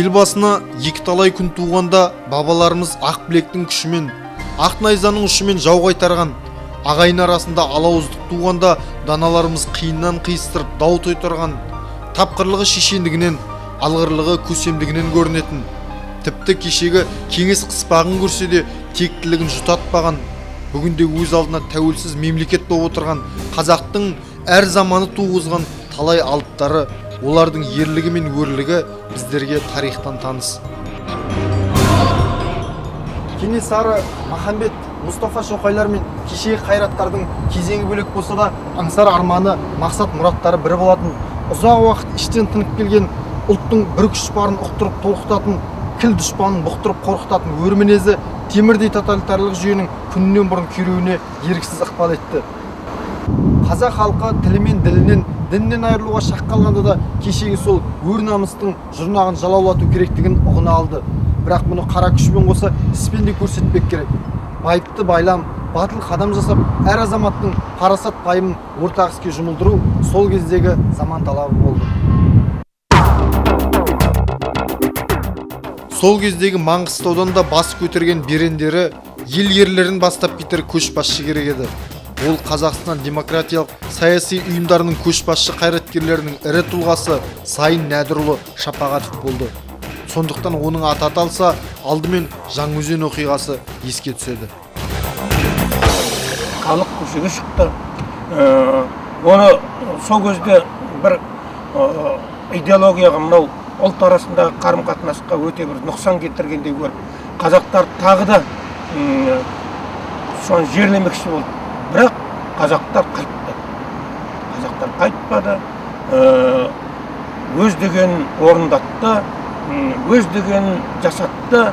ел басына екі талай күн туғанда бабаларымыз ақ білектің күшімен, ақ найзаның ұшымен жау қайтарған. Ағайын арасында алауыздық туғанда даналарымыз қиыннан қиыстырып дау тойтырған. Тапқырлығы шешендігінен, алғырлығы көсемдігінен көрінетін. Тіпті кешегі кеңес қыспағын көрсе де тектілігін жұтатпаған. Бүгінде өз алдына тәуелсіз мемлекет болып отырған қазақтың әр заманы туғызған талай алыптары, олардың ерлігі мен өрлігі біздерге тарихтан таныс. Кенесары, Махамбет, Мұстафа Шоқайлар мен кешегі қайраттардың кезеңі бөлек болса да, аңсар арманы, мақсат мұраттары бірі болатын. Ұзақ уақыт іштен тынып келген ұлттың бір күш барын ұқтырып толқытатын, кіл дұшпанын бұқтырып қорқытатын өр мінезі темірдей тоталитарлық жүйенің күннен бұрын күйреуіне еріксіз ықпал етті. Қазақ халқы тілі мен ділінен, діннен айырылуға шақ қалғанда да кешегі сол өр намыстың жұрнағын жалаулату керектігін ұғына алды. Бірақ мұны қара күшпен қоса іспен де көрсетпек керек. Байыпты байлам, батыл қадам жасап, әр азаматтың парасат пайымын ортақ іске жұмылдыру сол кездегі заман талабы болды. Сол кездегі Маңғыстаудан да бас көтерген берендері ел ерлерін бастап кетер көшбасшы керек еді. Ол Қазақстан демократиялық саяси ұйымдарының көшбасшы қайраткерлерінің ірі тұлғасы Сайын Нәдірұлы Шапағатов болды. Сондықтан оның аты аталса, алдымен Жаңаөзен оқиғасы еске түседі. Халық көшеге шықты. Оны сол кезде бір идеологияға, мынау ұлт арасындағы қарым-қатынасқа өте бір нұқсан келтіргендей көріп, қазақтар тағы да соны жерлемекші болды. Бірақ қазақтар қайтты. Қазақтар қайтпады. Өз деген орындатты, өз деген жасатты.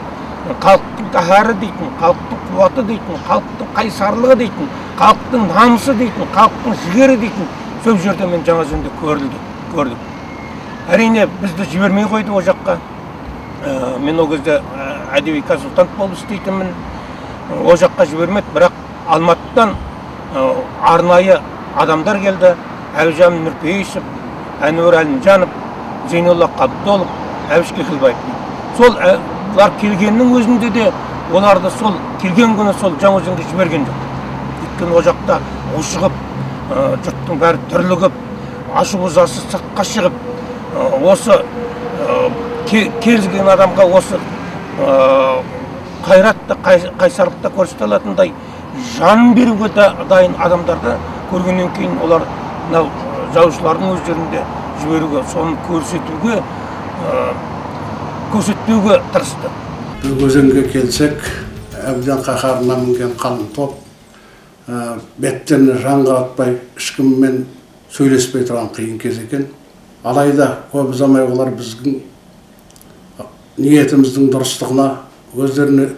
Халықтың қаһары дейтін, халықтың қуаты дейтін, халықтың қайсарлығы дейтін, халықтың намысы дейтін, халықтың жігері дейтін сол жерде мен Жаңаөзенде көрдім. Әрине бізді жібермей қойды о жаққа. Мен ол кезде әдеби консультант болып істейтінмін. О жаққа жібермеді, бірақ Алматыдан арнайы адамдар келді. Әбжан Нұрпейісов, Әнуар Әлімжанов, Зейнолла Қабдолов, Әбіш Кекілбаев. Солар келгеннің өзінде де оларды сол келген күні сол Жаңаөзенге жіберген жоқ. Өйткені о жақта ушығып, жұрттың бәрі түрлігіп, ашу-ызасы сыртқа шығып, осы келген адамға осы қайратты, қайсарлықты көрсете алатындай жан беруге дайын адамдарды көргеннен кейін олар жаушылардың өздерінде жіберуге, соны көрсетпеуге тырысты. Өзенге келсек, әбден қаһарына мінген қалың топ, беттен жанға атпай, ешкіммен сөйлеспей тұрған қиын кез екен. Алайда көп ұзамай олар біздің ниетіміздің дұрыстығына, өздеріне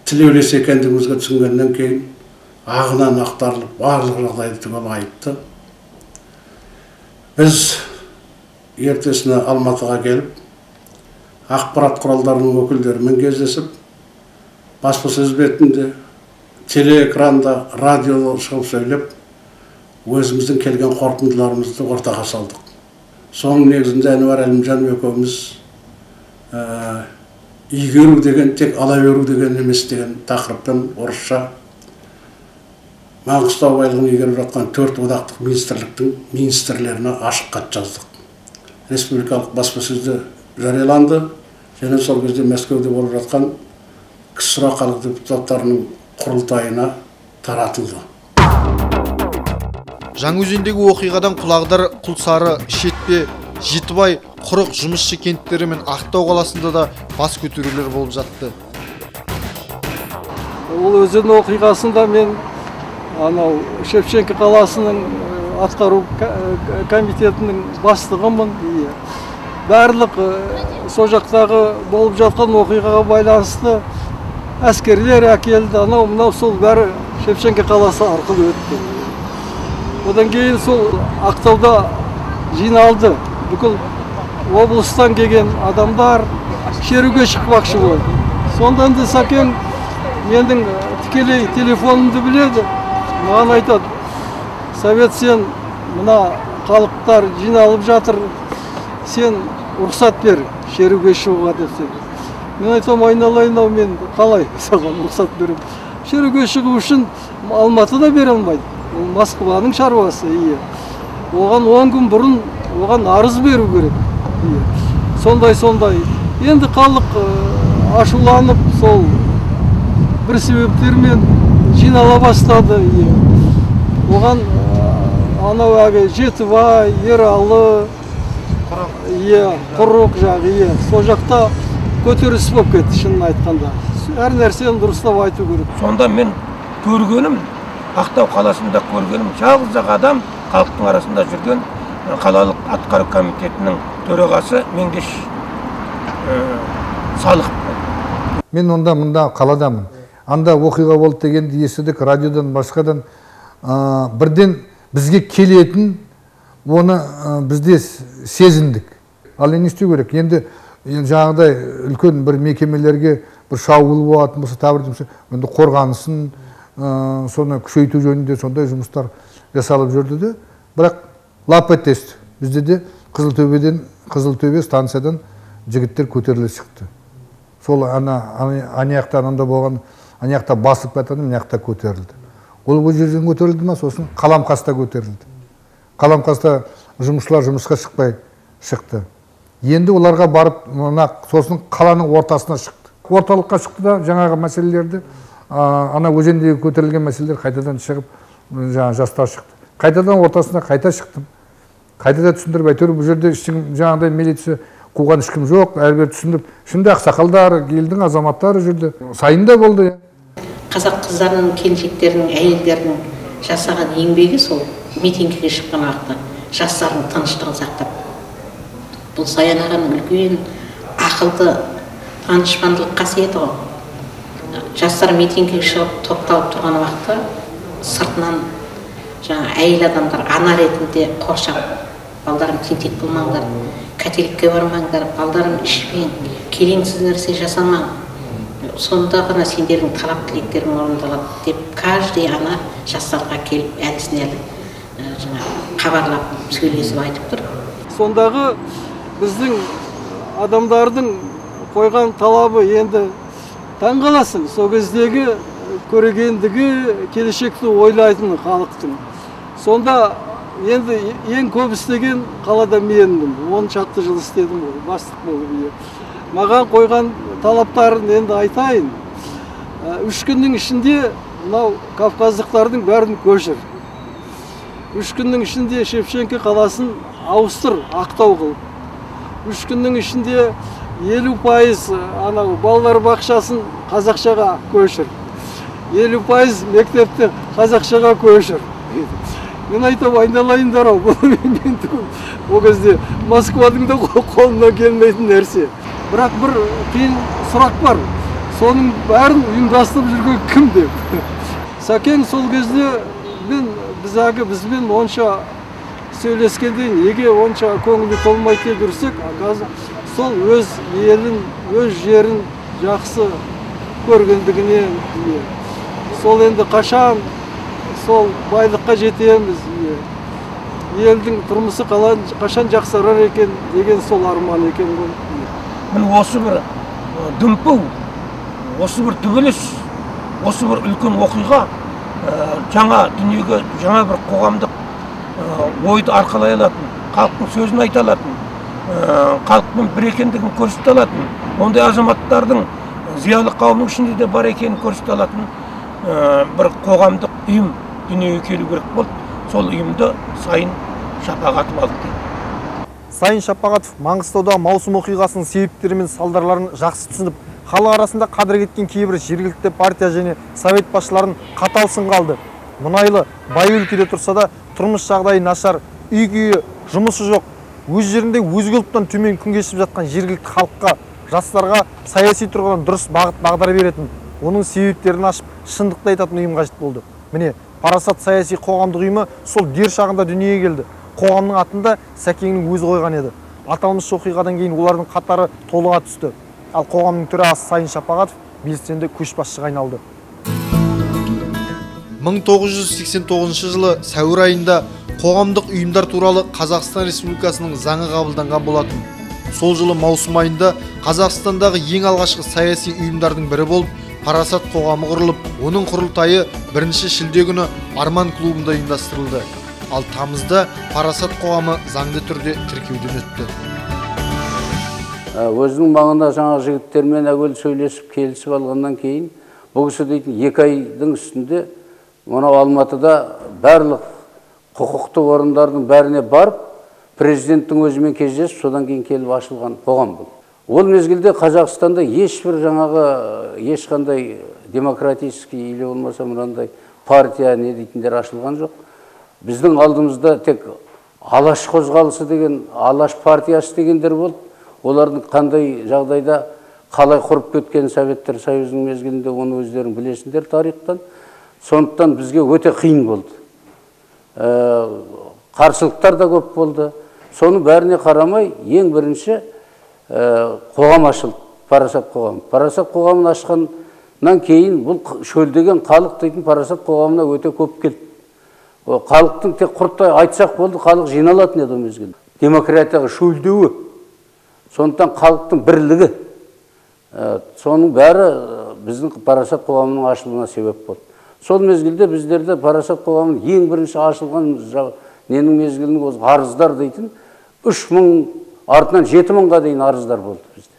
тілеулес екендігімізге түсінгеннен кейін ағынан ақтарылып, барлық жағдайды түгел айыпты. Біз ертесіне Алматыға келіп, ақпарат құралдарының өкілдерімен кездесіп, баспасөз бетінде, телеэкранда, радиода шығып сөйлеп, өзіміздің келген қорытындыларымызды ортаға салдық. Соның негізінде Әнуар Әлімжанов екеуміз игеру деген, тек ала беру деген емес деген тақырыппен орысша Маңғыстау байлығын игеріп жатқан 4 одақтық министрліктің министрлеріне ашық хат жаздық. Республикалық баспасөзде жарияланды, және сол кезде Мәскеуде болып жатқан КСРО халық депутаттарының құрылтайына таратылды. Жаңаөзендегі оқиғадан Құлағдар, Құлсары, Шетпе, Жетібай, Құрық жұмысшы кенттері мен Ақтау қаласында да бас көтерулер болып жатты. Ол өзен оқиғасында мен Шевченко қаласының атқару комитетінің бастығымын. Барлық сол жақтағы болып жатқан оқиғаға байланысты әскерлер әкелді. Мынау сол бәрі Шевченко қаласы арқылы өтті. Одан кейін сол Ақтауда жиналды. Бүкіл облыстан келген адамдар шеруге шықпақшы болды. Сондан да Сәкен менің тікелей телефонымды біледі. Маған айтады: "Совет, сен мына халықтар жиналып жатыр, сен рұқсат бер, шеруге шығуға десе. Мен айтам, айналайын ау, мен қалай саған рұқсат берем. Шеруге шығу үшін Алматыда бере алмайды. Ол Москваның шаруасы. Оған 10 күн бұрын оған арыз беру керек. Сондай. Енді халық ашуланып, сол бір себептермен жинала бастады. Оған анау әгі Жетібай, Ералы, Құрық жағы, сол жақта көтеріліс болып кетті, шынын айтқанда. Әр нәрсені дұрыстап айту керек. Сонда мен көргенім, Ақтау қаласында көргенім, жалғыз адам халықтың арасында жүрген қалалық атқару комитетінің төрағасы Меңдеш Салық. Мен онда мұнда қаладамын. Анда оқиға болды дегенді естідік, радиодан басқадан бірден бізге келетін, оны бізде сезіндік. Ал не істеу керек? Енді жаңағыдай үлкен бір мекемелерге бір шабуыл болатын болса, енді қорғанысын, соны күшейту жөнінде сондай жұмыстар жасалып жүрді де, бірақ лап етесті. Бізде де Қызылтөбе станциядан жігіттер көтеріле шықты. Сол анаяқтан анда болған, анаяқта басып кетеді, анаяқта көтерілді. Ол бұл жерден көтерілді ма, сосын Қаламқаста көтерілді. Қаламқаста жұмысшылар жұмысқа шықпай шықты. Енді оларға барып, сосын қаланың ортасына шықты. Орталыққа шықты да жаңағы мәселелерді, ана өзендегі көтерілген мәселелер қайтадан шығып, жастар шықты. Қайтадан ортасына қайта шықтым. Қайтадан түсіндіріп, әйтеуір бұл жерде жаңағыдай милиция қуған ешкім жоқ, әрбір түсіндіріп, шынды ақсақалдар, елдің азаматтары жүрді. Сайында болды. Қазақ қыздарының, келіншектерінің, әйелдерінің жасаған еңбегі сол митингіге шыққан уақытта жастардың тыныштығын сақтап. Бұл Саян ағаның үлкен ақылды, данышпандылық қасиеті ғой. Жастар митингіге шығып топталып тұрған уақытта сыртынан әйел адамдар ана ретінде қоршап, балдарым тентек болмаңдар, қателікке бармаңдар, балдарым ішпен, келеңсіз нәрсе жасамаң. Сонда ғана сендердің талап тілектерің орындалады деп, каждый ана жастарға келіп, әлісіне хабарлап, сөйлесіп айтып тұр. Сондағы біздің адамдардың қойған талабы енді таң қаласың. Сол кездегі көрегендігі, келешекті ойлайтын халықтың. Сонда енді ең көп істеген қалада менмін. 10 шақты жыл істедім, бастық болып. Маған қойған талаптарын енді айтайын. 3 күннің ішінде мынау кавказдықтардың бәрін көшір. 3 күннің ішінде Шевченко қаласын ауыстыр, Ақтау қылып. 3 күннің ішінде 50% анау балалар бақшасын қазақшаға көшір. 50% мектепті қазақшаға көшір. Мен айтам, айналайындар ау, ол кезде Москвадың да қолына келмейтін нәрсе. Бірақ бір қиын сұрақ бар. Соның бәрін ұйымдастырып жүрген кім деп. Сәкен сол кезде бізбен онша сөйлескенде неге онша көңілі толмайды жүрсек, сол өз елін, өз жерін жақсы көргендігінен, сол енді қашан сол байлыққа жетеміз, елдің тұрмысы қашан жақсарар екен деген сол арман екен ғой. Мен осы бір дүмпу, осы бір төбелес, осы бір үлкен оқиға жаңа дүниеге, жаңа бір қоғамдық ойды арқалай алатын, халықтың сөзін айта алатын, халықпен бір екендігін көрсете алатын, ондай азаматтардың зиялы қауымның ішінде де бар екенін көрсете алатын бір қоғамдық ұйым дүниеге келу керек болды. Сол ұйымды Сайын Шапағатов алды. Сайын Шапағатов Маңғыстауда маусым оқиғасының себептері мен салдарларын жақсы түсініп, халық арасында қадір кеткен кейбір жергілікті партия және совет басшыларын қатал сынға алды. Мұнайлы, бай өлкеде тұрса да, тұрмыс жағдайы нашар, үй-күйі, жұмысы жоқ, өз жерінде өзге ұлттан төмен күн кешіп жатқан жергілікті халыққа, жастарға саяси тұрғыдан дұрыс бағдар беретін, оның себептерін ашып, шындықты айтатын ұйым қажет болды. Міне, Парасат саяси қоғамдық ұйымы сол дер шағында дүниеге келді. Қоғамның атында Сәкеңнің өзі қойған еді. Аталмыш оқиғадан кейін олардың қатары толыға түсті. Ал қоғамның төрағасы Сайын Шапағатов белсенді көшбасшыға айналды. 1989 жылы сәуір айында қоғамдық ұйымдар туралы Қазақстан Республикасының заңы қабылданған болатын. сол жылы маусым айында Қазақстандағы ең алғашқы саяси ұйымдардың бірі болып Парасат қоғамы құрылып, оның құрылтайы 1 шілде күні Арман клубында ұйымдастырылды. Ал тамызда Парасат қоғамы заңды түрде тіркеуден өтті. Өзінің маңында жаңа жігіттермен әуел сөйлесіп, келісіп алғаннан кейін, бұл кісі дейтін 2 айдың үстінде мынау Алматыда барлық құқықты орындардың бәріне барып, президенттің өзімен кездесіп, содан кейін келіп ашылған қоғам бұл. Ол мезгілде Қазақстанда ешбір ешқандай демократический или болмаса мынандай партия не дейтіндер ашылған жоқ. Біздің алдымызда тек Алаш қозғалысы деген, Алаш партиясы дегендер болды. Олардың қандай жағдайда қалай құрып кеткен Советтер Союзының мезгілінде оны өздерің білесіңдер тарихтан. Сондықтан бізге өте қиын болды. Қарсылықтар да көп болды. Соның бәріне қарамай, ең бірінші қоғам ашылды, Парасат қоғамы. Парасат қоғамын ашқаннан кейін бұл шөлдеген халық дейтін Парасат қоғамына өте көп келді. Халықтың тек құрттай айтсақ болды, халық жиналатын еді мезгілде. Демократияға шөлдеуі, сондықтан халықтың бірлігі, соның бәрі біздің Парасат қоғамының ашылуына себеп болды. Сол мезгілде біздерде Парасат қоғамының ең бірінші ашылған ненің мезгілінің өзі арыздар дейтін 3000, артынан 7000-ға дейін арыздар болды біздерде.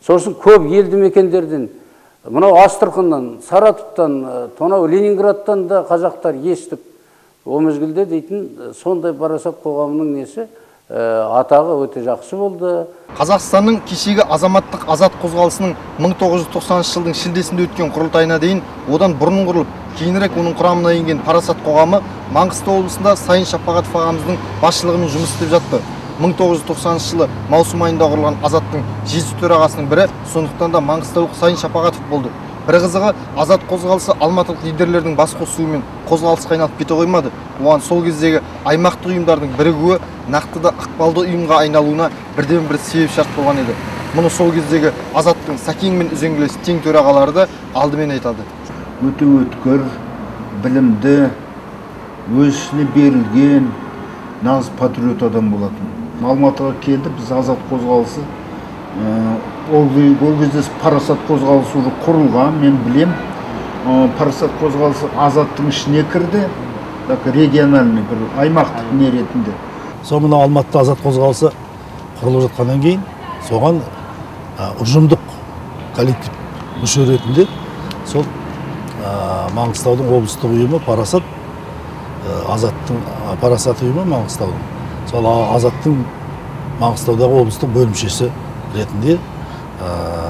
Сосын көп елді мекендерден, мынау Астраханьнан, Саратовтан, тонау Ленинградтан да қазақтар естіп, ол мезгілде дейтін сондай Парасат қоғамының несі атағы өте жақсы болды. Қазақстанның кешегі азаматтық азат қозғалысының 1990 жылдың шілдесінде өткен құрылтайына дейін одан бұрын құрылып, кейінірек оның құрамына енген Парасат қоғамы Маңғыстау облысында Сайын Шапағатов ағамыздың басшылығымен жұмыс істеп жатты. 1990 жылы маусым айында құрылған азаттың 7 төрағасының бірі, сондықтан да маңғыстаулық Сайын Шапағатов болды. Бір қызығы, азат қозғалысы алматылық лидерлердің бас қосуымен қозғалысқа айналып кете қоймады. Оған сол кездегі аймақтық ұйымдардың бірігуі нақты да ықпалды ұйымға айналуына бірден-бір себеп шарт болған еді. Мұны сол кездегі азаттың Сәкен мен үзеңгілес тең төрағалары да алдымен айтады. Өте өткір, білімді, өз ісіне берілген, нағыз патриот адам болатын. Алматыға келді, біз азат қозғалысы, ол кезде Парасат қозғалысы уже құрылған, мен білем. Парасат қозғалысы азаттың ішіне кірді, региональный бір аймақтық не ретінде. Сол мына Алматыда азат қозғалысы құрылып жатқаннан кейін, соған ұжымдық коллектив мүше ретінде сол Маңғыстаудың облыстық ұйымы Парасат, азаттың Парасат ұйымы Маңғыстаудың. Сол азаттың Маңғыстаудағы облыстық бөлімшесі ретінде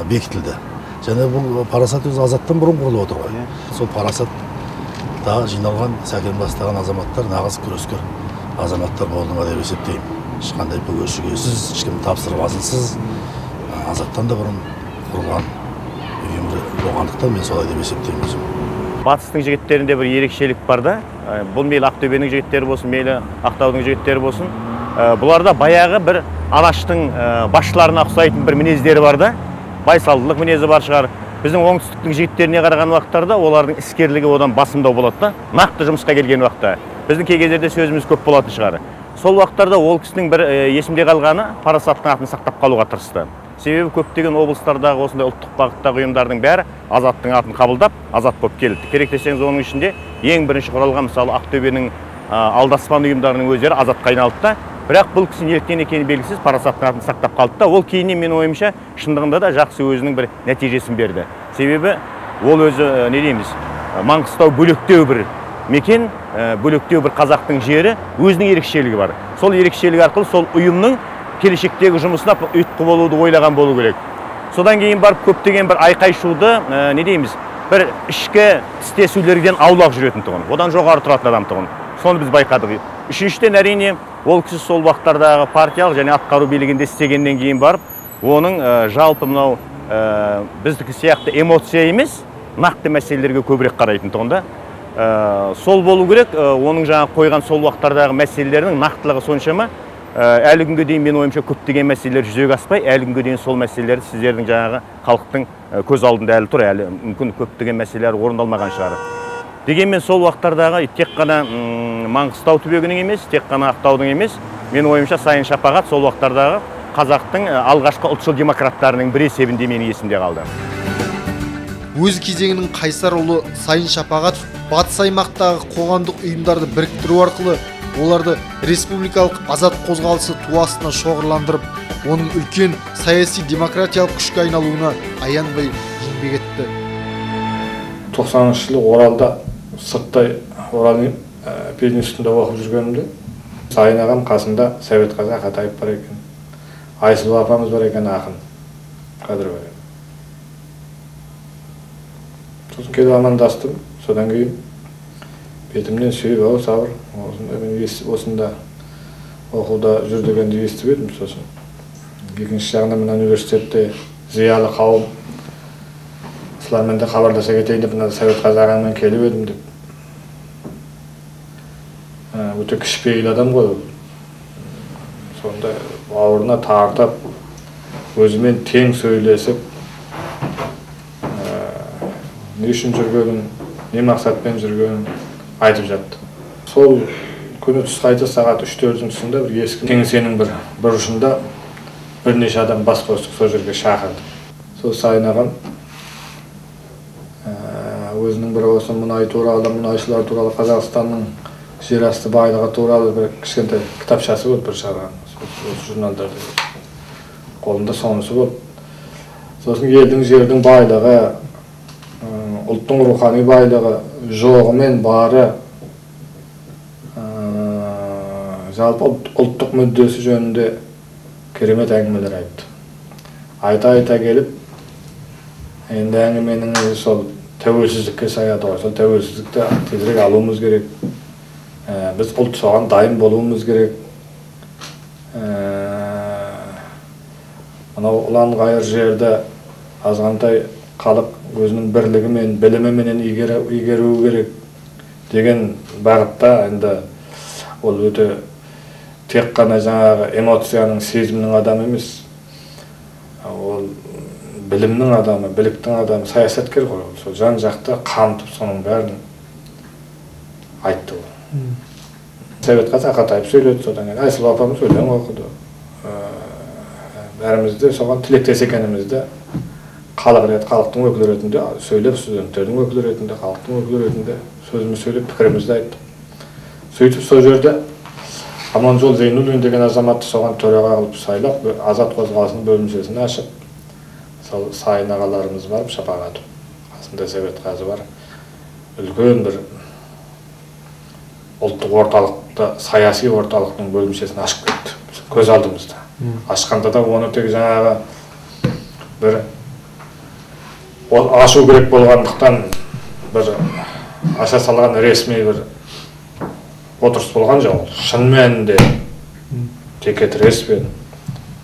бекітілді. Және бұл Парасат өзі азаттан бұрын құрылып отыр ғой. Сол Парасатта жиналған Сәкен бастаған азаматтар нағыз күрескер азаматтар болды ма деп есептеймін. Ешқандай бөгешігесіз, ешкім тапсырмасынсыз азаттан да бұрын құрылған ұйым болғандықтан мен солай деп есептеймін өзім. Батыстың жігіттерінде бір ерекшелік бар да. Бұл мейлі Ақтөбенің жігіттері болсын, мейлі Ақтаудың жігіттері болсын. Бұларда баяғы бір Алаштың басшыларына ұқсайтын бір мінездері бар да. Байсалдылық мінезі бар шығар. Біздің оңтүстіктің жігіттеріне қараған уақыттарда олардың іскерлігі одан басымдау болады да. Нақты жұмысқа келген уақытта. Біздің кей кездерде сөзіміз көп болатын шығар. Сол уақыттарда ол кісінің бір есімде қалғаны Парасаттың атын сақтап қалуға тырысты. Себебі көптеген облыстардағы осындай ұлттық бағыттағы ұйымдардың бәрі азаттың атын қабылдап, азат болып келді. Керек десеңіз оның ішінде ең бірінші құралған мысалы Ақтөбенің алдаспан ұйымдарының өздері азатқа айналды да. Бірақ бұл кісі неліктен екені белгісіз Парасаттың атын сақтап қалды да. Ол кейіннен менің ойымша шындығында да жақсы өзінің бір нәтижесін берді. Себебі ол өзі не дейміз, Маңғыстау бөлектеу бір мекен, бөлектеу бір қазақтың жері, өзінің ерекшелігі бар. Сол ерекшелігі арқылы сол ұйымның келешектегі жұмысына ұйытқы болуды ойлаған болу керек. Содан кейін барып көптеген бір айқай-шуды, не дейміз, бір ішкі тістесулерден аулақ жүретін тұғын, одан жоғары тұратын адам тұғын. Соны біз байқадық. Үшіншіден әрине ол кісі сол уақыттардағы партиялық және атқару билігінде істегеннен кейін барып, оның жалпы мынау біздікі сияқты эмоция емес, нақты мәселелерге көбірек қарайтын тұғында. Сол болу керек, оның жаңа қойған сол уақыттардағы мәселелерінің нақтылығы соншама, әлі күнге дейін мен ойымша көптеген мәселелер жүзеге аспай, әлі күнге дейін сол мәселелерді сіздердің жаңағы халықтың көз алдында әлі тұр, әлі мүмкін көптеген мәселелер орындалмаған шығар. Дегенмен сол уақыттардағы тек қана Маңғыстау түбегінің емес, тек қана Ақтаудың емес, мен ойымша Сайын Шапағат сол уақыттардағы қазақтың алғашқы ұлтшыл демократтарының бір есебінде менің есімде қалды. Өз кезеңінің қайсар ұлы Сайын Шапағатов батыс аймақтағы қоғамдық ұйымдарды біріктіру арқылы оларды республикалық азат қозғалысы туасына шоғырландырып, оның үлкен саяси демократиялық күшке айналуына аянбай еңбек етті. 90-шы жылы Оралда сырттай Орал пединститутында оқып жүргенімде Сайын ағам қасында Совет Қазақ Атаев бар екен. Айсұлу апамыз бар екен, ақын қадыр бар екен. Сосын келіп амандастым. Содан кейін бетімнен сүйіп, ау сабыр, осында оқуда жүр дегенді естіп едім. Сосын екінші жағынан мына университетте зиялы қауым осылармен де хабарласа кетейін деп, мына Совет Қазағымен келіп едім деп. Өте кішіпейіл адам ғой. Сонда бауырына тартып, өзімен тең сөйлесіп, не үшін жүргенін, не мақсатпен жүргенін айтып жатты. Сол күні түс қайта сағат 3-4-дің тұсында бір ескі кеңсенің бір ұшында бірнеше адам бас қостық, сол жерге шақырды. Сол Сайын ағам өзінің бір осы мұнай туралы, мұнайшылар туралы, Қазақстанның жер асты байлығы туралы бір кішкентай кітапшасы болды, бір шығарған. Осы журналдарды қолында сонысы болды. Сосын елдің жердің байлығы, ұлттың рухани байлығы, жоғы мен бары, жалпы ұлттық мүддесі жөнінде керемет әңгімелер айтты. Айта келіп, енді әңгіменің сол тәуелсіздікке саяды ғой. Сол тәуелсіздікті тезірек алуымыз керек. Біз ұлт соған дайын болуымыз керек. Мынау ұлан-ғайыр жерді азғантай халық өзінің бірлігі мен біліміменен игеруі керек деген бағытта, енді ол өте тек қана жаңағы эмоцияның, сезімнің адамы емес, ол білімнің адамы, біліктің адамы, саясаткер ғой. Сол жан жақты қамтып соның бәрін айтты ғой. Совет Қазақ Атаев сөйледі, содан кейін Айсұлу апамыз өлең оқыды. Бәріміз де соған тілектес екенімізді халық ретінде, халықтың өкілі ретінде сөйлеп, студенттердің өкілі ретінде, халықтың өкілі ретінде сөзіміз сөйлеп, пікірімізді айтты. Сөйтіп сол жерде Аманжол Зейнуллин деген азаматты соған төраға қылып сайлап, азат қозғалысының бөлімшесін ашып, сол Сайын ағаларымыз барып, Шапағатов, қасында Совет Қазы бар, үлкен бір ұлттық орталықты, саяси орталықтың бөлімшесін ашып кетті. Көз алдымызда. Ашқанда да оны тек жаңағы бір ашу керек болғандықтан бір аша салған ресми бір отырыс болған жоқ. Шын мәнінде текетіреспен,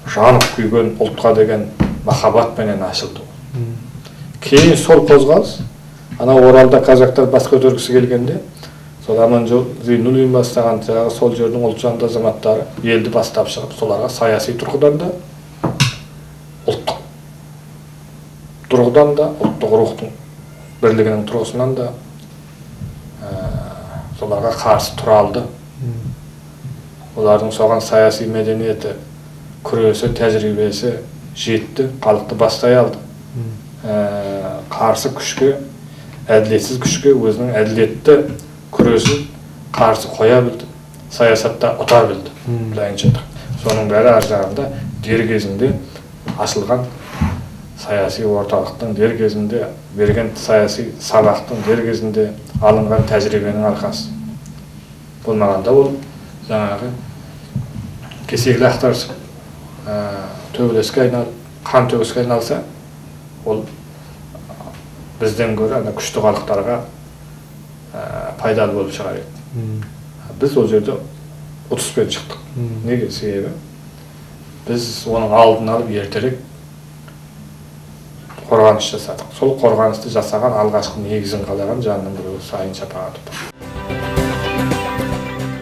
жанып күйген ұлтқа деген махаббатпенен ашылды. Кейін сол қозғалыс, ана Оралда қазақтар бас көтергісі келгенде, сол Аманжол Зейнуллин бастаған жаңағы сол жердің ұлтжанды азаматтары елді бастап шығып, соларға саяси тұрғыдан да, ұлттық тұрғыдан да, ұлттық рухтың бірлігінің тұрғысынан да соларға қарсы тұра алды. Олардың соған саяси мәдениеті, күресі, тәжірибесі жетті, халықты бастай алды. Қарсы күшке, әділетсіз күшке өзінің әділетті күресін қарсы қоя білді, саясатта ұта білді. Соның бәрі ар жағында дер кезінде ашылған саяси орталықтың, дер кезінде берген саяси сабақтың, дер кезінде алынған тәжірибенің арқасы. Болмағанда ол жаңағы кесегіл ақтарысып, төбелеске айналып, қан төгіске айналса, ол бізден гөрі күшті халықтарға пайдалы болып шығар еді. Біз ол жерде ұтыспен шықтық. Неге? Себебі біз оның алдын алып ертерек қорғаныс жасадық. Сол қорғанысты жасаған алғашқы негізін қалаған жанның біреуі Сайын Шапағатов.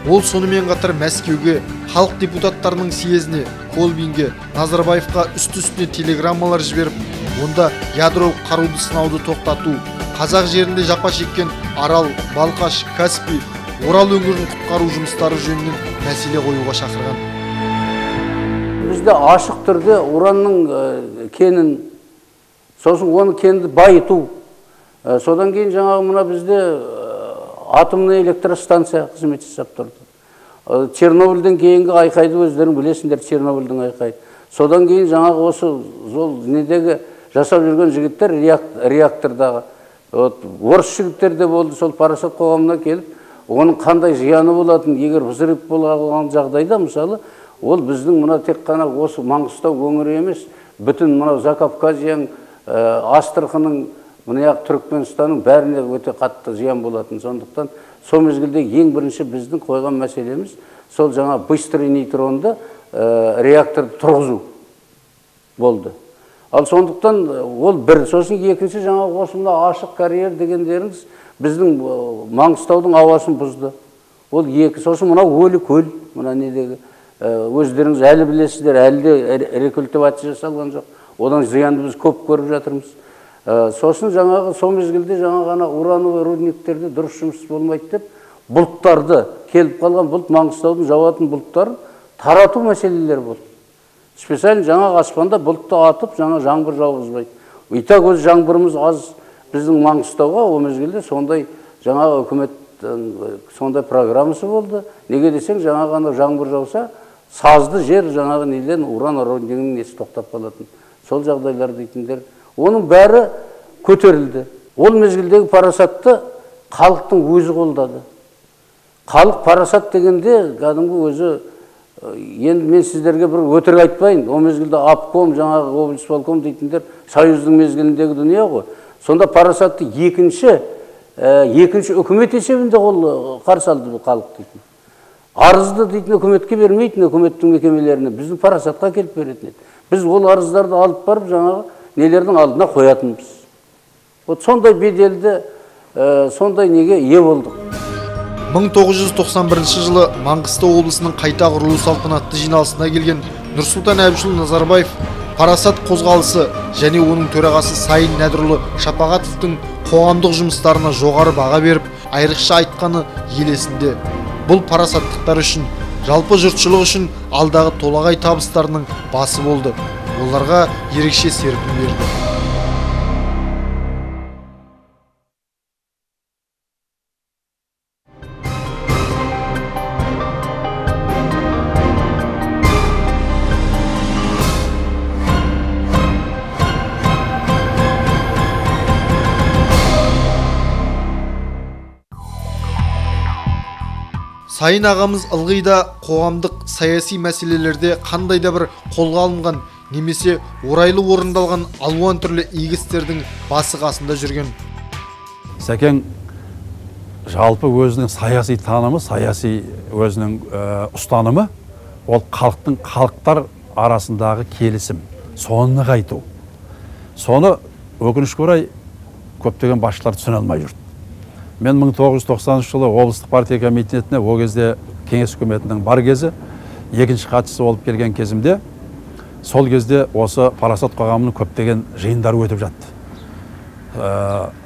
Ол сонымен қатар Мәскеуге, халық депутаттарының съезіне, Колбинге, Назарбаевқа үсті-үстіне телеграммалар жіберіп, онда ядролық қаруды сынауды тоқтату, қазақ жерінде жапа шеккен Арал, Балқаш, Каспий, Орал өңірін құтқару жұмыстары жөнінен мәселе қоюға шақырған. бізде ашық түрде уранның кенін, сосын оны кенді байыту, содан кейін жаңағы мына бізде атомный электростанция қызмет жасап тұрды. Чернобыльден кейінгі айқайды өздерің білесіңдер, Чернобыльдің айқайды. Содан кейін жаңағы осы недегі жасап жүрген жігіттер реактордағы. Орыс жігіттер де болды, сол парасат қоғамына келіп, оның қандай зияны болатын, егер взрыв болған жағдайда, мысалы, ол біздің мына тек қана осы Маңғыстау өңірі емес, бүтін мына Закавказияның, Астраханның, мына Түркменстанның бәріне өте қатты зиян болатын. Сондықтан сол мезгілде ең бірінші біздің қойған мәселеміз сол жаңа быстрый нейтронды реакторды тұрғызу болды. Ал сондықтан ол бір, сосын екінші жаңа осы мына ашық карьер дегендеріңіз біздің Маңғыстаудың ауасын бұзды. Ол екі, сосын мына өлі көл, мына недегі өздеріңіз әлі білесіздер, әлі де рекультивация жасалған жоқ. Одан зиянды біз көп көріп жатырмыз. Сосын жаңағы сол мезгілде жаңа урановый рудниктерде дұрыс жұмыс болмайды деп, бұлттарды келіп қалған бұлт Маңғыстаудың жауатын бұлттарын тарату мәселелері болды. Специально жаңағы аспанда бұлтты атып, жаңа жаңбыр жауғызбайды. Итак, өз жаңбырымыз аз біздің Маңғыстауға, о мезгілде сондай жаңағы үкімет сондай программасы болды. Неге десең, жаңағы жаңбыр жауса, сазды жер жаңағы неден уран руднигінің несі тоқтап қалатын. Сол жағдайлар дейтіндер. Оның бәрі көтерілді. Ол мезгілдегі парасатты халықтың өзі қолдады. Халық парасат дегенде кәдімгі өзі, енді мен сіздерге бір өтірік айтпайын, о мезгілде обком, жаңағы облисполком дейтіндер Союздың мезгіліндегі дүние ғой. Сонда парасатты екінші үкімет есебінде ол қарсы алды халық дейтін. Арызды дейтін үкіметке бермейтін, үкіметтің мекемелеріне біздің парасатқа келіп беретін еді. Біз ол арыздарды алып барып жаңағы нелердің алдына қоятынбыз. Вот сондай беделді, сондай неге ие болдық. 1991 жылы Маңғыстау облысының қайта құрылу салтанатты жиналысына келген Нұрсұлтан Әбішұлы Назарбаев парасат қозғалысы және оның төрағасы Сайын Нәдірұлы Шапағатовтың қоғамдық жұмыстарына жоғары баға беріп, айрықша айтқаны ел есінде. Бұл парасаттықтар үшін, жалпы жұртшылық үшін алдағы толағай табыстарының басы болды. Оларға ерекше серпін берді. Сайын ағамыз ылғи да қоғамдық саяси мәселелерде қандай да бір қолға алынған немесе орайлы орындалған алуан түрлі игі істердің басы қасында жүрген. Сәкен жалпы өзінің саяси танымы, саяси өзінің ұстанымы, ол халықтар арасындағы келісім, соны нығайту. Соны өкінішке орай көптеген басшылар түсіне алмай жүрді. Мен 1990 жылы облыстық партия комитетіне, о кезде кеңес үкіметінің бар кезі, екінші хатшысы болып келген кезімде, сол кезде осы парасат қоғамының көптеген жиындары өтіп жатты.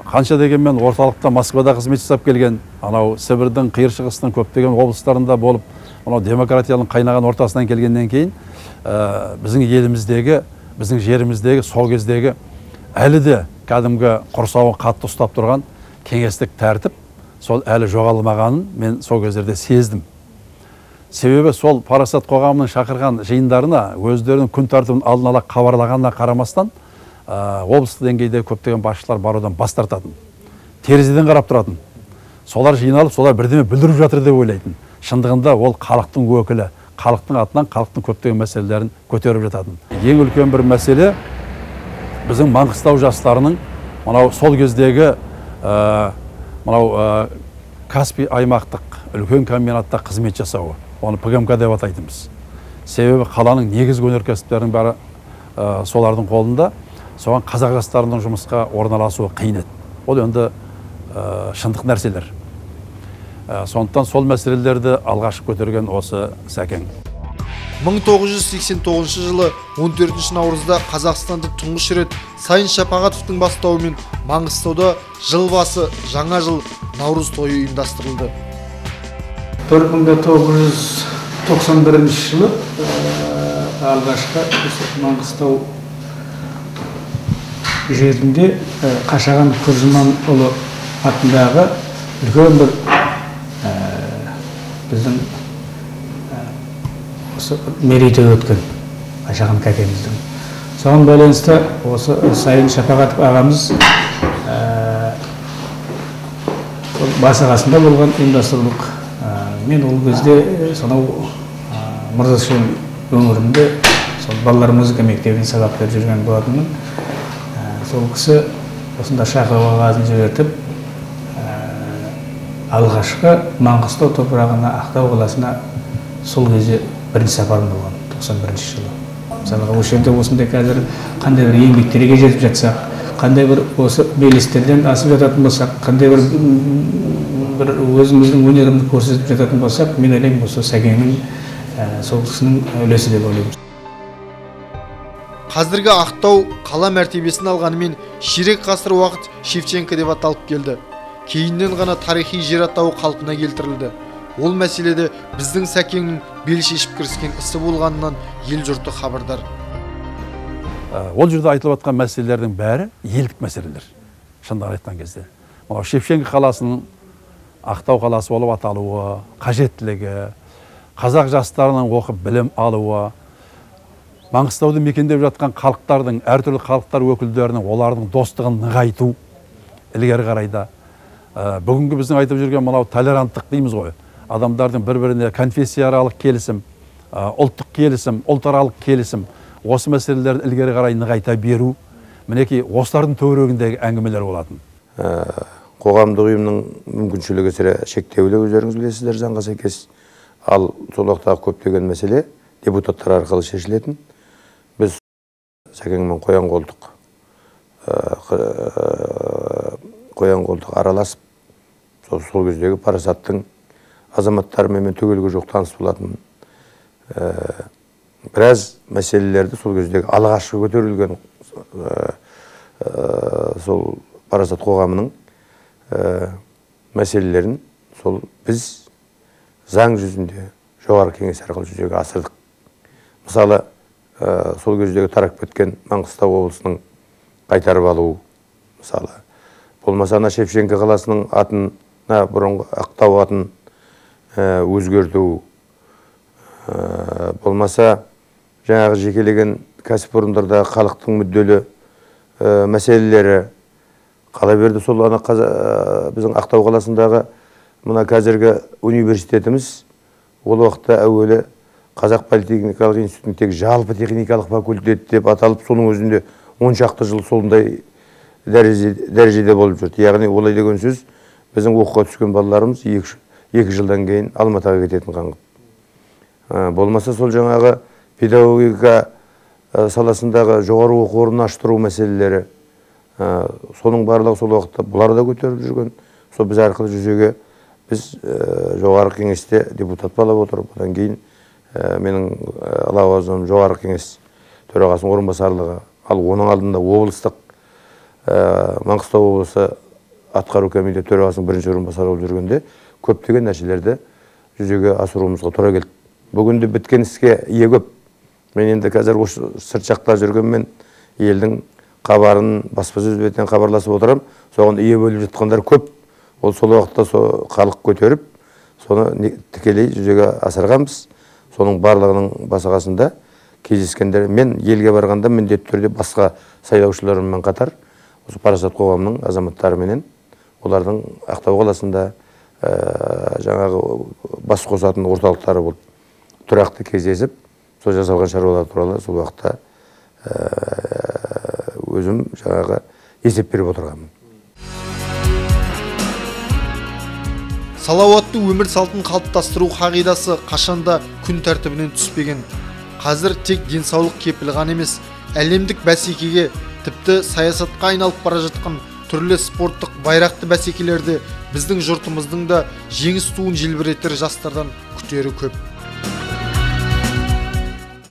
Қанша дегенмен орталықта Москвада қызмет жасап келген, анау Сібірдің қиыр шығысының көптеген облыстарында болып, анау демократияның қайнаған ортасынан келгеннен кейін, біздің еліміздегі, біздің жеріміздегі, сол кездегі әлі де кәдімгі құрсауын қатты ұстап тұрған кеңестік тәртіп сол әлі жоғалмағанын мен сол кездерде сездім. Себебі сол парасат қоғамының шақырған жиындарына өздерінің күн тәртібін алдын ала хабарлағанына қарамастан, облыстық деңгейде көптеген басшылар барудан бас тартатын. Терезеден қарап тұратын. Солар жиналып, солар бірдеме бүлдіріп жатыр деп ойлайтын. Шындығында ол халықтың өкілі, халықтың атынан халықтың көптеген мәселелерін көтеріп жататын. Ең үлкен бір мәселе біздің Маңғыстау жастарының сол кездегі Каспий аймақтық үлкен комбинатта қызмет жасауы, оны ПГМК деп атайтынбыз. Себебі қаланың негізгі өнеркәсіптерінің бәрі солардың қолында, соған қазақ жастарының жұмысқа орналасуы қиын еді. Ол енді шындық нәрселер. Сондықтан сол мәселелерді алғаш көтерген осы Сәкен. 1989 жылы 14 наурызда Қазақстанда тұңғыш рет Сайын Шапағатовтың бастауымен Маңғыстауда жыл басы жаңа жыл Наурыз тойы ұйымдастырылды. 1991 жылы алғашқы Маңғыстау жерінде Қашаған Күржіманұлы атындағы үлкен бір біздің мерейтой өткен Қашаған кәкеміздің. Соған байланысты осы Сайын Шапағатов ағамыз басқасында болған ұйымдастырылық. Мен ол кезде сонау Мырзашен өңірінде балалар музыка мектебіне сабақ беріп жүрген болатынмын. Сол кісі осында шақырып қағазын жібертіп, алғашқы Маңғыстау топырағына, Ақтау қаласына сол кезде бірінші сапарым болған, 91 жылы. Мысалға, осы жерде осындай қазір қандай бір еңбектерге жетіп жатсақ, қандай бір осы белестерден асып жататын болсақ, қандай бір өзіміздің өнерімізді көрсетіп жататын болсақ, мен ойлаймын осы Сәкеннің сол кісінің үлесі деп ойлаймын. Қазіргі Ақтау қала мәртебесін алғанымен ширек ғасыр уақыт Шевченко деп аталып келді. Кейіннен ғана тарихи жер атауы қалпына келтірілді. Ол мәселеде біздің Сәкеннің бел шешіп кіріскен ісі болғанынан ел жұрты хабардар. Ол жерде айтылып жатқан мәселелердің бәрі елдік мәселелер. Шындығын айтқан кезде. Шевченко қаласының Ақтау қаласы болып аталуы, қажеттілігі, қазақ жастарының оқып білім алуы, Маңғыстауды мекендеп жатқан халықтардың, әртүрлі халықтар өкілдерінің олардың достығын нығайту ілгері қарайда. Бүгінгі біздің айтып жүрген мынау толеранттық дейміз ғой. Адамдардың бір-біріне конфессияаралық келісім, ұлттық келісім, ұлтаралық келісім, осы мәселелерді ілгері қарай нығайта беру, мінекей осылардың төңірегіндегі әңгімелер болатын. Қоғамдық ұйымның мүмкіншілігі сірә шектеулі, өздеріңіз білесіздер, заңға сәйкес. Ал сол уақыттағы көптеген мәселе депутаттар арқылы шешілетін. Біз Сәкенмен қоян қолтық араласып, сол кездегі парасаттың азаматтарымен түгелге жоқ таныс болатын. Біраз мәселелерді сол кездегі алғашқы көтерілген сол парасат қоғамының мәселелерін сол біз заң жүзінде жоғары кеңес арқылы жүзеге асырдық. Мысалы, сол кездегі тарап кеткен Маңғыстау облысының қайтарып алу, мысалы. Болмаса Шевченко қаласының атына бұрынғы Ақтау атын өзгерту. Болмаса жаңағы жекелеген кәсіпорындарда халықтың мүдделі мәселелері қала берді. Сол біздің Ақтау қаласындағы мына қазіргі университетіміз ол уақытта әуелі Қазақ политехникалық институтының тек жалпы техникалық факультет деп аталып, соның өзінде 10 шақты жыл сондай дәрежеде болып жүрді. Яғни олай деген сөз біздің оқуға түскен балаларымыз 2 жылдан кейін Алматыға кететін қаңғып. Болмаса сол жаңағы педагогика саласындағы жоғары оқу орнын аштыру мәселелері, соның барлығы сол уақытта бұлар да көтеріп жүрген. Сол біз арқылы жүзеге біз жоғары кеңесте депутат болып отырып, одан кейін менің лауазымым жоғары кеңес төрағасының орынбасарлығы, ал оның алдында облыстық Маңғыстау облысы атқару комитеті төрағасының бірінші орынбасары болып жүргенде көптеген нәрселерді жүзеге асыруымызға тура келді. Бүгінде біткен іске ие көп. Мен енді қазір осы сырт жақта жүргенмен елдің хабарын баспасөз бетінен хабарласып отырам. Соған ие болып жатқандар көп. Ол сол уақытта халық көтеріп, соны тікелей жүзеге асырғанбыз. Соның барлығының басқасында кездескендер, мен елге барғанда міндетті түрде басқа сайлаушыларыммен қатар осы парасат қоғамының азаматтарыменен олардың Ақтау қаласында жаңағы бас қосатын орталықтары болып тұрақты кездесіп, сол жасалған шаруалар туралы сол уақытта өзім жаңағы есеп беріп отырғанмын. Салауатты өмір салтын қалыптастыру қағидасы қашанда күн тәртібінен түспеген. Қазір тек денсаулық кепіл ғана емес, әлемдік бәсекеге, тіпті саясатқа айналып бара жатқан түрлі спорттық байрақты бәсекелерде біздің жұртымыздың да жеңіс туын желбіретер жастардан күтері көп.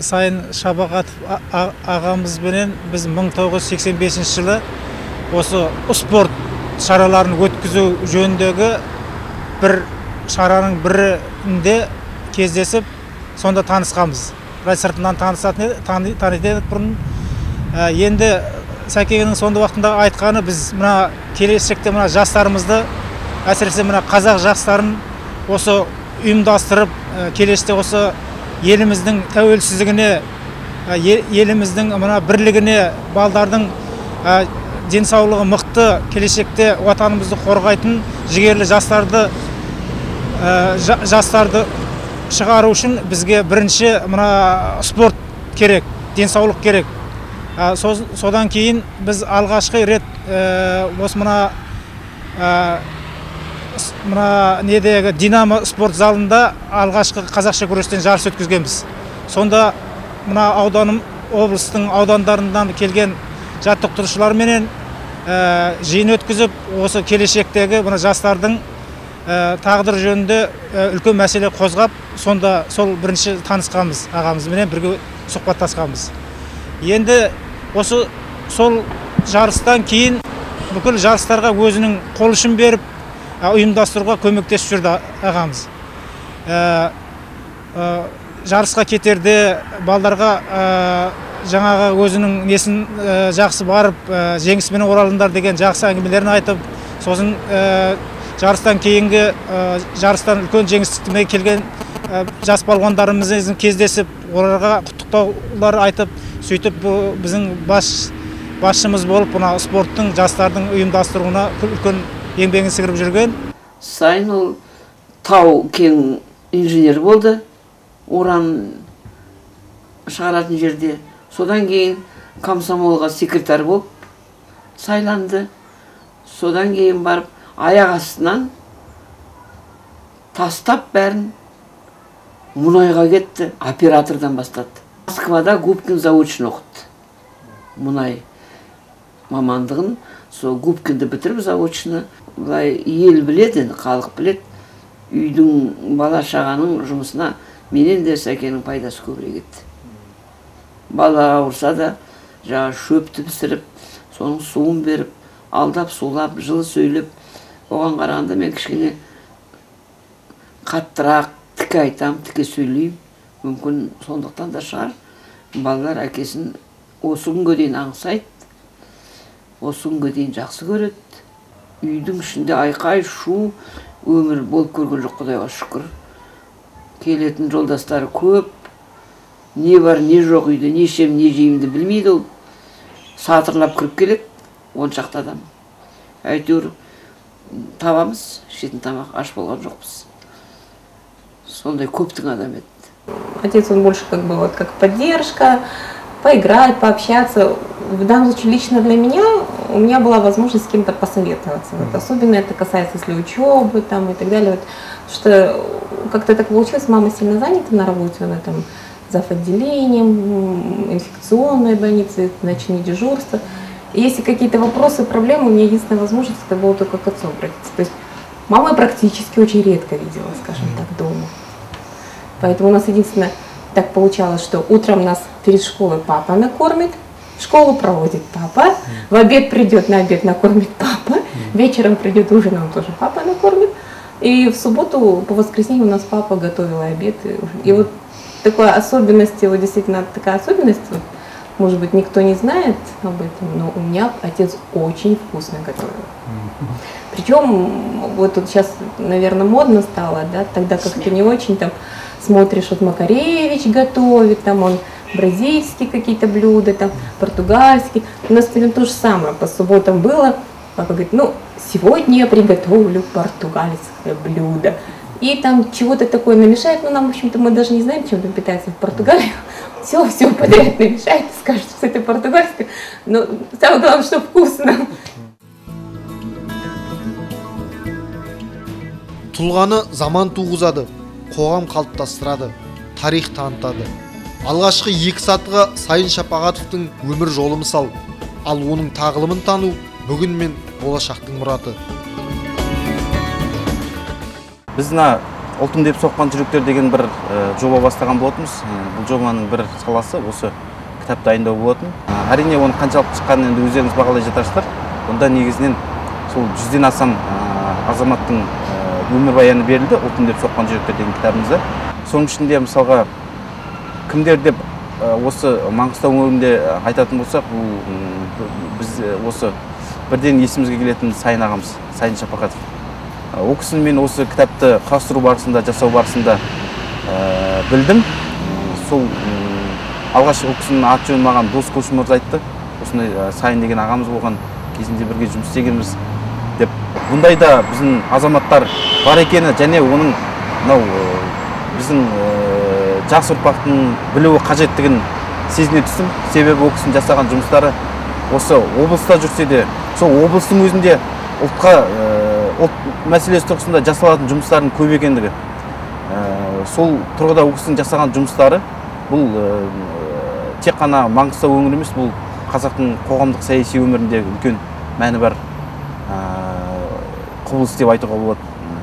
Сайын Шапағатов ағамызбенен біз 1985 жылы осы спорт шараларын өткізу жөніндегі бір шараның бірінде кездесіп, сонда танысқанбыз. рай сыртынан танитын едік бұрын. Енді Сәкеңнің сонда уақытында айтқаны, біз мына келешекте мына жастарымызды, әсіресе мына қазақ жастарын осы ұйымдастырып, келешекте осы еліміздің тәуелсіздігіне, еліміздің мына бірлігіне, балдардың денсаулығы мықты, келешекте отанымызды қорғайтын жігерлі жастарды шығару үшін бізге бірінші мына спорт керек, денсаулық керек. Содан кейін біз алғашқы рет осы мына недегі Динамо спорт залында алғашқы қазақша күрестен жарыс өткізгенбіз. Сонда мына облыстың аудандарынан келген жаттықтырушылар менен жиын өткізіп, осы келешектегі мына жастардың тағдыр жөнінде үлкен мәселе қозғап, сонда сол бірінші танысқанбыз, ағамызбенен бірге сұхбаттасқанбыз. Енді осы сол жарыстан кейін бүкіл жарыстарға өзінің қол ұшын беріп, ұйымдастыруға көмектесіп жүрді ағамыз. Жарысқа кетерде балдарға жаңағы өзінің несін жақсы барып, жеңіспен оралыңдар деген жақсы әңгімелерін айтып, сосын жарыстан кейінгі жарыстан үлкен жеңістікке келген жас балуандарымызбен кездесіп, оларға құттықтаулар айтып, сөйтіп біздің басшымыз болып, мына спорттың жастардың ұйымдастыруына үлкен еңбегін сіңіріп жүрген. Сайын ол тау кен инженер болды, уран шығаратын жерде. Содан кейін комсомолға секретарь болып сайланды. Содан кейін барып аяқ астынан тастап бәрін мұнайға кетті, оператордан бастады. Москвада Губкин заочно оқыды. Мұнай мамандығын, сол Губкинді бітіріп заочно. Бұлай ел біледі, халық біледі. Үйдің бала шағаның жұмысына менен де Сәкеннің пайдасы көбірек еді. Бала ауырса да, жаңа шөпті пісіріп, соның суын беріп, алдап, сулап, жылы сөйлеп, оған қарағанда мен кішкене қаттырақ, тіке айтам, тіке сөйлейм. Мүмкін сондықтан да шығар. Балалар әкесін осы күнге дейін аңсайды, осы күнге дейін жақсы көреді. Үйдің ішінде айқай, шу, өмір болып көрген жоқ, Құдайға шүкір. Келетін жолдастары көп, не бар, не жоқ үйде, не ішем, не жеймді білмейді ол. Сатырлап кіріп келеді, 10 шақты адам. Әйтеуір табамыз, ішетін тамақ аш болған жоқпыз. Сондай көптің адам еді. Отец, он больше как поддержка, поиграть, пообщаться. В данном случае лично для меня, у меня была возможность с кем-то посоветоваться. Особенно это касается, если учебы там, и так далее. Потому что как-то так получилось, мама сильно занята на работе, она там зав. Отделением, инфекционной больницы, ночные дежурства. И если какие-то вопросы, проблемы, у меня единственная возможность это было только к отцу обратиться. То есть мама практически очень редко видела, скажем так, дома. Поэтому у нас единственное так получалось, что утром нас перед школой папа накормит, школу проводит папа, в обед придет, на обед накормит папа, вечером придет ужином тоже папа накормит. И в субботу по воскресенью у нас папа готовил обед. И вот такой особенности, вот действительно такая особенность, вот, может быть, никто не знает об этом, но у меня отец очень вкусно готовил. Причем вот тут сейчас, наверное, модно стало, да, тогда как-то не очень там смотришь, вот Макаревич готовит, там он бразильские какие-то блюда, там португальские. У нас примерно то же самое, по субботам было. Папа говорит, ну, сегодня я приготовлю португальское блюдо. И там чего-то такое намешает, но нам, в общем-то, мы даже не знаем, чем там питается в Португалии. Все подряд намешает, скажет, что это португальское. Но самое главное, что вкусно. Тұлғаны заман туғызады, қоғам қалыптастырады, тарих танытады. Алғашқы екі сатыға Сайын Шапағатовтың өмір жолы мысал, ал оның тағылымын тану бүгін мен болашақтың мұраты. Біз ұлтым деп соққан жүректер деген бір жоба бастаған болатынбыз. Бұл жобаның бір саласы осы кітап дайындау болатын. Әрине оны қаншалықты шыққанын енді өздеріңіз бағалай жатарсыздар. Онда негізінен сол 100-ден астам азаматтың өмірбаяны берілді, ұлтым деп соққан жүректер деген кітабымызда. Соның ішінде мысалға кімдер деп осы Маңғыстау өңірінде айтатын болсақ, біз осы бірден есімізге келетін Сайын ағамыз, Сайын Шапақатов. Ол кісіні мен осы кітапты құрастыру барысында, жасау барысында білдім. Сол алғаш ол кісінің аты жөнін маған Дос Көшім мырза айтты. Осындай Сайын деген ағамыз болған, кезінде бірге жұмыс істегенбіз деп. Бұндай да біздің азаматтар бар екені және оның мынау біздің жас ұрпақтың білуі қажеттігін сезіне түстім. Себебі ол кісінің жасаған жұмыстары осы облыста жүрсе де, сол облыстың өзінде ұлтқа ұлт мәселесі тұрғысында жасалатын жұмыстардың көп екендігі. Сол тұрғыда ол кісінің жасаған жұмыстары бұл тек қана Маңғыстау өңірі емес, бұл қазақтың қоғамдық саяси өмірінде үлкен мәні бар құбылыс деп айтуға болады.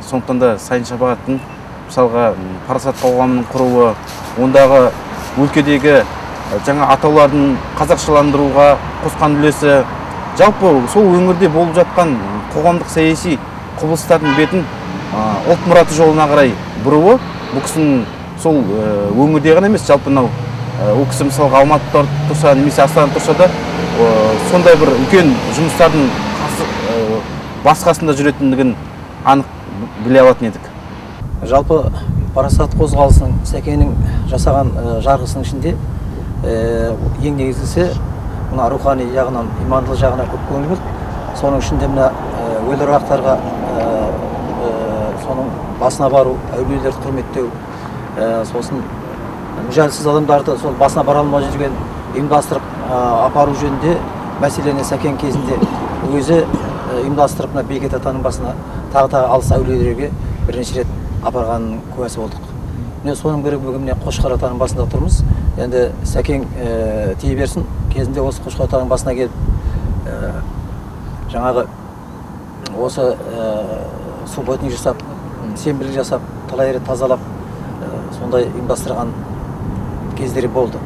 Сондықтан да Сайын Шапағаттың мысалға парасат қоғамының құруы, ондағы өлкедегі жаңа атаулардың қазақшаландыруға қосқан үлесі, жалпы сол өңірде болып жатқан қоғамдық саяси құбылыстардың бетін ұлт мұраты жолына қарай бұруы, бұл кісінің сол өңірде ғана емес, жалпы мынау ол кісі мысалға Алматыда тұрса, немесе Астанада тұрса да, сондай бір үлкен жұмыстардың басқасында жүретіндігін анық біле алатын едік. Жалпы парасат қозғалысының Сәкеннің жасаған жарғысының ішінде ең негізгісі мына рухани жағынан, имандылық жағына көп көңіл бөлді. Соның ішінде мына өлі ұрпақтарға соның басына бару, әулиелерді құрметтеу, сосын мүжәлсіз адамдарды сол басына бара алмай жүрген ұйымдастырып апару жөнінде мәселені Сәкен кезінде өзі ұйымдастырып мына Бекет атаның басына тағы алыс әулиелерге бірнеше рет апарғанның куәсі болдық. Соның бірі бүгін міне Қошқар атаның басында тұрмыз. Енді Сәкен тие берсін, кезінде осы Қошқар атаның басына келіп жаңағы осы субботник жасап, сенбілік жасап, талай рет тазалап, сондай ұйымдастырған кездері болды.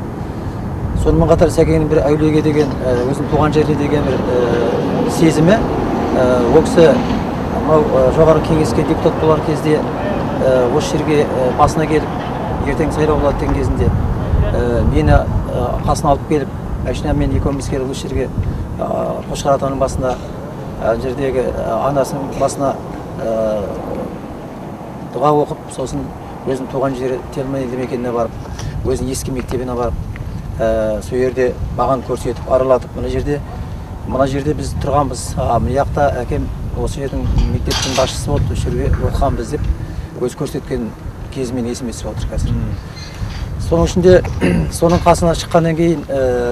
Сонымен қатар Сәкеннің бір әулиеге деген, өзінің туған жеріне деген бір сезімі, ол кісі жоғары кеңеске депутат болар кезде осы жерге басына келіп, ертең сайлау болады деген кезінде мені қасына алып келіп, машинамен екеуміз келіп осы жерге Қошқар атаның басына, жердегі анасының басына дұға оқып, сосын өзінің туған жері Телман елді мекеніне барып, өзінің ескі мектебіне барып, сол жерде маған көрсетіп, аралатып, мына жерде біз тұрғанбыз, мына жақта әкем осы жердің мектептің басшысы болды, осы жерге оқығанбыз деп өз көрсеткен кезімен есіме түсіп отыр қазір. Соның ішінде, соның қасына шыққаннан кейін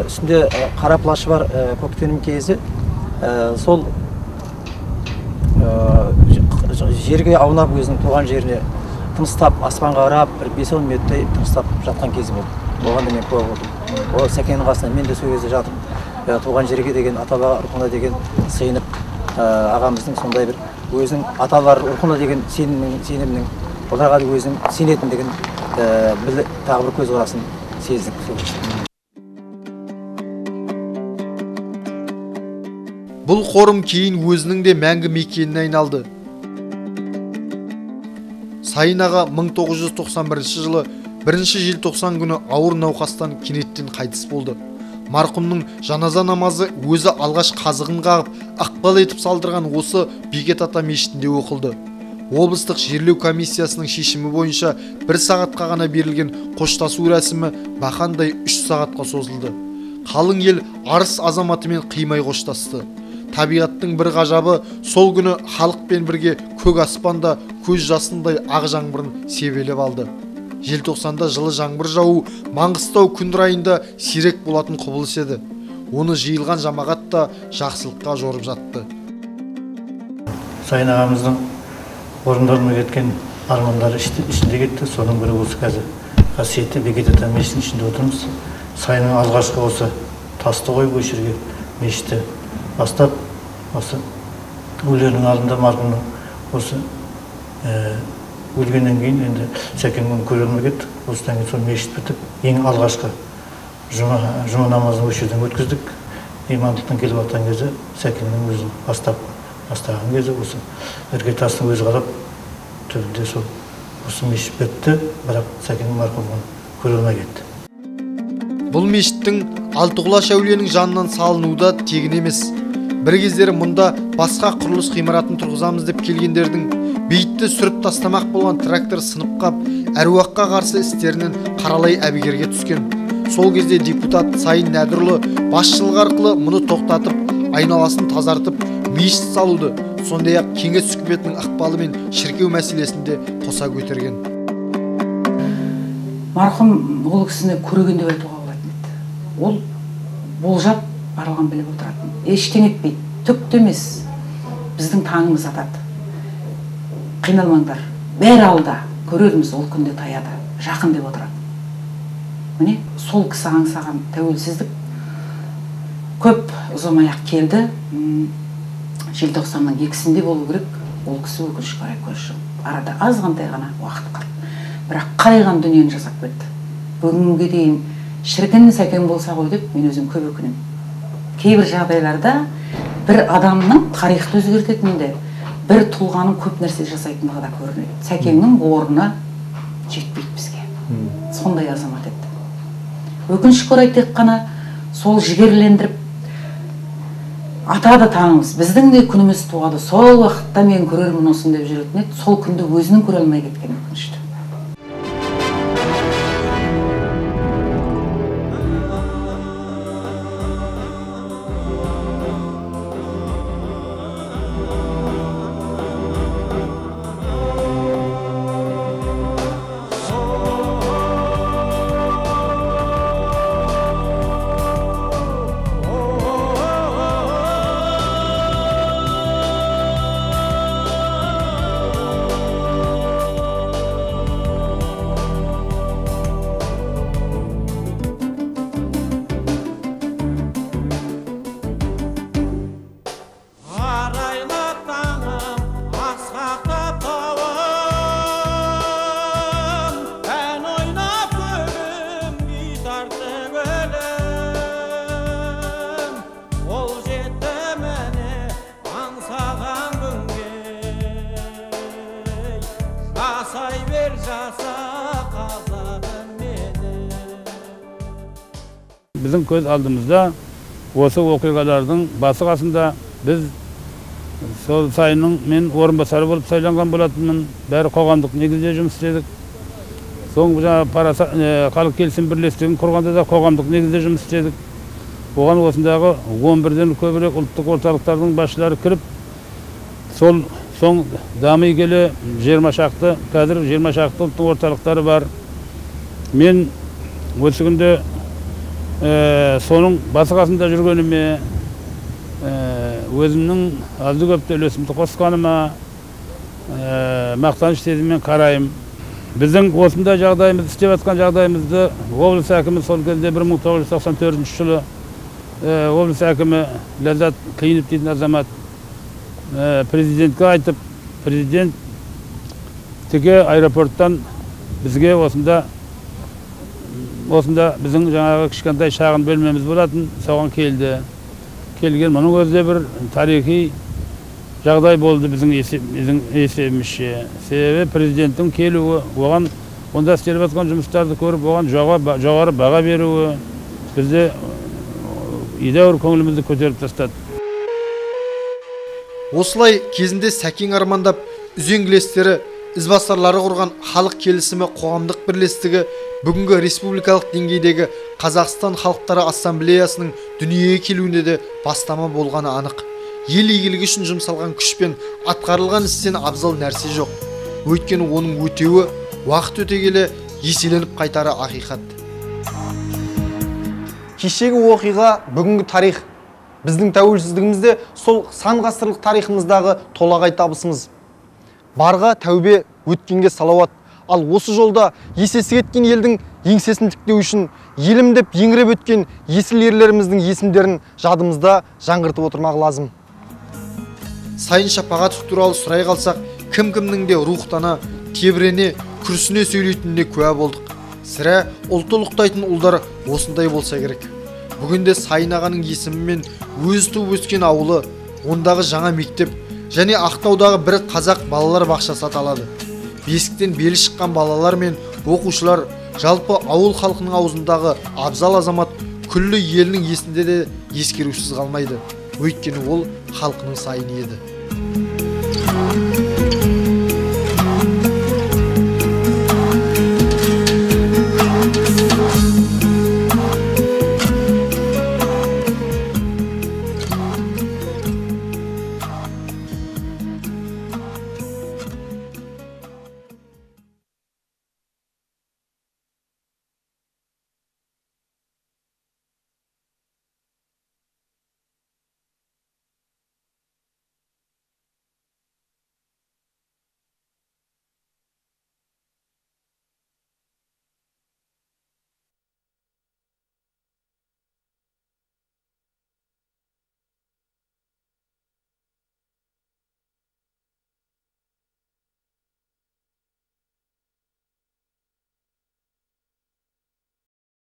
үстінде қара плашы бар көктемнің кезі, сол жерге аунап өзінің туған жеріне тыныстап, аспанға қарап, бір 5-10 минуттай тыныстап жатқан кезі болды. Оған да мен куә болдым. Ол Сәкеннің қасына мен де сол кезде жатып, туған жерге деген, ата-баба рухына деген сыйынып, ағамыздың сондай бір өзінің аталар рухына деген сенімнің, оларға да өзінің сенетіндігін тағы бір көзқарасын сездік. Бұл қорым кейін өзінің де мәңгі мекеніне айналды. Сайын аға 1991 жылы 1 желтоқсан күні ауыр науқастан кенеттен қайтыс болды. Марқұмның жаназа намазы өзі алғаш қазығын қағып, ықпал етіп салдырған осы Бекет ата мешітінде оқылды. Облыстық жерлеу комиссиясының шешімі бойынша 1 сағатқа ғана берілген қоштасу рәсімі бақандай 3 сағатқа созылды. Қалың ел арыс азаматымен қимай қоштасты. Табиғаттың бір ғажабы сол күні халықпен бірге көк аспанда көз жасындай ақ жаңбырын себелеп алды. Желтоқсанда жылы жаңбыр жауы Маңғыстау күн райында сирек болатын құбылыс еді. Оны жиылған жамағат та жақсылыққа жорып жатты. Сайын ағамыздың орындарына кеткен армандары ішінде кетті. Соның бірі осы қазір қасиетті Бекет ата мешітінің ішінде отырмыз. Сайынның алғашқы осы тасты қойып осы жерге мешітті бастап, осы өлердің алдында марқұмның осы өлгеннен кейін енді Сәкеннің көре алмай кетті. Осыдан кейін сол мешіт бітіп, ең алғашқы жұма намазын осы жерден өткіздік. Имандылықтан келіп жатқан кезде Сәкеннің өзін бастаған кезде осы іргетастың өзі қарап түбінде сол осы мешіт бітті, бірақ Сәкеннің марқұмын көре алмай кетті. Бұл мешіттің Алтықұлаш әулиенің жанынан салынуы да тегін емес. Бір кездері мұнда басқа құрылыс ғимаратын тұрғызамыз деп келгендердің бейітті сүріп тастамақ болған трактор сынып қап, әруаққа қарсы істерінен қаралай әбігерге түскен. Сол кезде депутат Сайын Нәдірұлы басшылық арқылы мұны тоқтатып, айналасын тазартып, мешіт салуды, сондай-ақ кеңес үкіметінің ықпалымен шіркеу мәселесінде қоса көтерген. Марқұм ол кісіні көрген деп айтуға болатын еді. Ол болжап барлығын біліп отыратын. Ештеңе етпейді, түкті емес. Біздің таңымыз атады. Қиналмаңдар, бәрі алда, көрерміз, ол күнде таяды, жақын деп отырады. Міне, сол кісі аңсаған тәуелсіздік көп ұзамай-ақ келді. Желтоқсанның 2-сінде болу керек, ол кісі өкінішке қарай көз жұмды. Арада азғантай ғана уақыт қалды. Бірақ қарайған дүниені жасап кетті. Бүгінге дейін шіркін сәкен болса ғой деп мен өзім көп өкінемін. Кейбір жағдайларда бір адамның тарихты өзгертетінінде, бір тұлғаның көп нәрсе жасайтындығы да көрінеді. Сәкеннің орны жетпейді бізге. Сондай азамат еді. Өкінішке орай тек қана сол жігерлендіріп атады таңымыз. Біздің де күніміз туады. Сол уақытта мен көрермін осын деп жүретін еді. Сол күнді өзінің көре алмай кеткен өкінішті. Біздің көз алдымызда осы оқиғалардың басы қасында біз сол Сайынның мен орынбасары болып сайланған болатынмын. Бәрі қоғамдық негізде жұмыс істедік. Соңғы халық келісім бірлестігін құрғанда да қоғамдық негізде жұмыс істедік. Оған осындағы 11-ден көбірек ұлттық орталықтардың басшылары кіріп, сол соң дами келе 20 шақты, қазір 20 шақты ұлттық орталықтары бар. Мен осы күнде соның басы қасында жүргеніме, өзімнің азды көпті үлесімді қосқаныма мақтаныш сезіммен қараймын. Біздің осындай жағдайымыз, істеп жатқан жағдайымызды облыс әкімі сол кезде 1994 жылы облыс әкімі Ләззат Қиынов дейтін азамат президентке айтып, президент тіке аэропорттан бізге осында біздің жаңағы кішкентай шағын бөлмеміз болатын, соған келді. Келген мұның өзде бір тарихи жағдай болды біздің есебімізше. Себебі президенттің келуі, оған онда істеліп жатқан жұмыстарды көріп, оған жоғары баға беруі бізде едәуір көңілімізді көтеріп тастады. Осылай кезінде Сәкен армандап, үзеңгілестері, ізбасарлары құрған халық келісімі қоғамдық бірлестігі бүгінгі республикалық деңгейдегі Қазақстан халықтары ассамблеясының дүниеге келуінде де бастама болғаны анық. Ел игілігі үшін жұмсалған күшпен атқарылған істен абзал нәрсе жоқ. Өйткені оның өтеуі уақыт өте келе еселеніп қайтары ақиқат. Кешегі оқиға бүгінгі тарих. Біздің тәуелсіздігімізде сол сан ғасырлық тарихымыздағы толағай табысымыз. Барға тәубе, өткенге салауат. Ал осы жолда есесі кеткен елдің еңсесін тіктеу үшін елім деп еңіреп өткен есіл ерлеріміздің есімдерін жадымызда жаңғыртып отырмақ лазым. Сайын Шапағатов туралы сұрай қалсақ, кім-кімнің де рухтана, тебірене, күрсіне сөйлейтініне куә болдық. Сірә ұлтты ұлықтайтын ұлдар осындай болса керек. Бүгінде Сайын ағаның есімімен өзі туып өскен ауылы, ондағы жаңа мектеп және Ақтаудағы бір қазақ балалар бақшасы аталады. Бесіктен белі шыққан балалар мен оқушылар Жалпы ауыл халқының аузындағы абзал азамат күллі елінің есінде де ескерусіз қалмайды. Өйткені ол халқының сайыны еді.